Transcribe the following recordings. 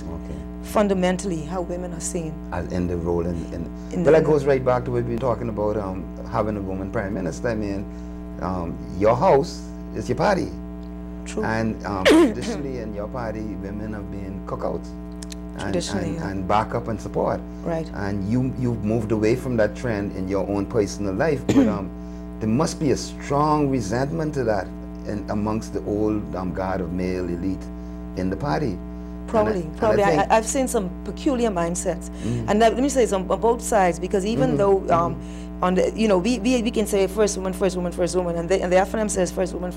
Okay. Fundamentally, how women are seen. As in the role well, that goes right back to what we were talking about, having a woman prime minister. I mean, your house is your party. True. And traditionally in your party, women have been cookouts. And back up and support. Right. And you've moved away from that trend in your own personal life. But there must be a strong resentment to that amongst the old guard of male elite in the party. Probably. I've seen some peculiar mindsets, and let me say some on both sides, because even though on the we can say first woman, and the FNM says first woman,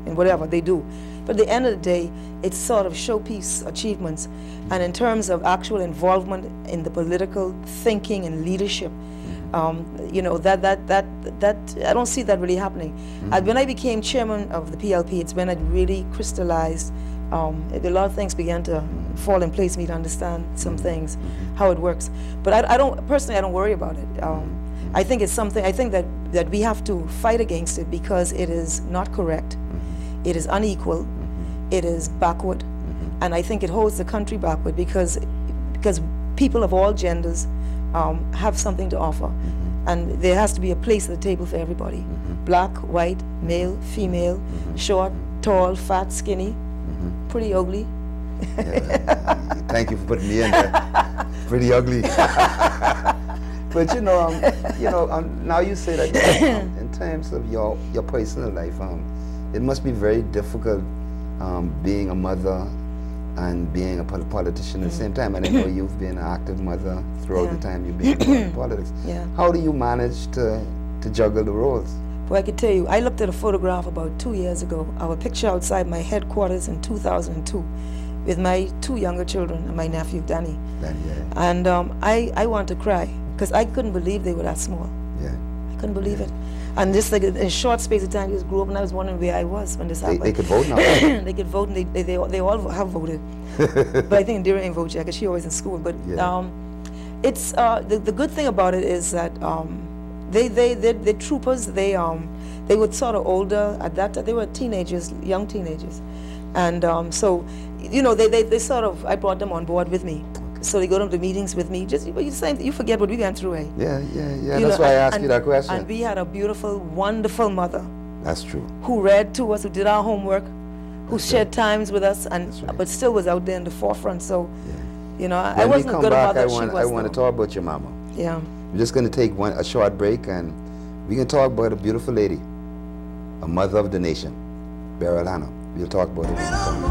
and whatever they do, but at the end of the day, it's sort of showpiece achievements, and in terms of actual involvement in the political thinking and leadership, that I don't see that really happening. When I became chairman of the PLP, it's when I really crystallized. A lot of things began to fall in place for me to understand some things, how it works. But I don't worry about it. I think it's something, I think that we have to fight against it because it is not correct. It is unequal. It is backward. And I think it holds the country backward because people of all genders have something to offer. And there has to be a place at the table for everybody. Black, white, male, female, short, tall, fat, skinny, pretty ugly. Thank you for putting me in there. Pretty ugly. But now you say that in terms of your personal life, it must be very difficult being a mother and being a politician at the same time. And I know you've been an active mother throughout the time you've been in politics. How do you manage to juggle the roles? Well, I could tell you, I looked at a photograph about 2 years ago, our picture outside my headquarters in 2002 with my 2 younger children and my nephew, Danny. And I wanted to cry because I couldn't believe they were that small. I couldn't believe it. And just like in a short space of time, just grew up, and I was wondering where I was when this happened. They could vote now. They could vote, and they all have voted. But I think Indira ain't voted yet because she's always in school. But it's the good thing about it is that the troopers, they were sort of older at that time. They were teenagers, young teenagers, and so they sort of, I brought them on board with me. So they go to the meetings with me. You forget what we went through, eh? Yeah. That's why I asked you that question. And we had a beautiful, wonderful mother. That's true. Who read to us, who did our homework, who shared times with us, and but still was out there in the forefront. So, I wasn't a good mother. I want to talk about your mama. Yeah. We're just going to take a short break, and we can talk about a beautiful lady, a mother of the nation, Beryl Hanna. We'll talk about it when we come back.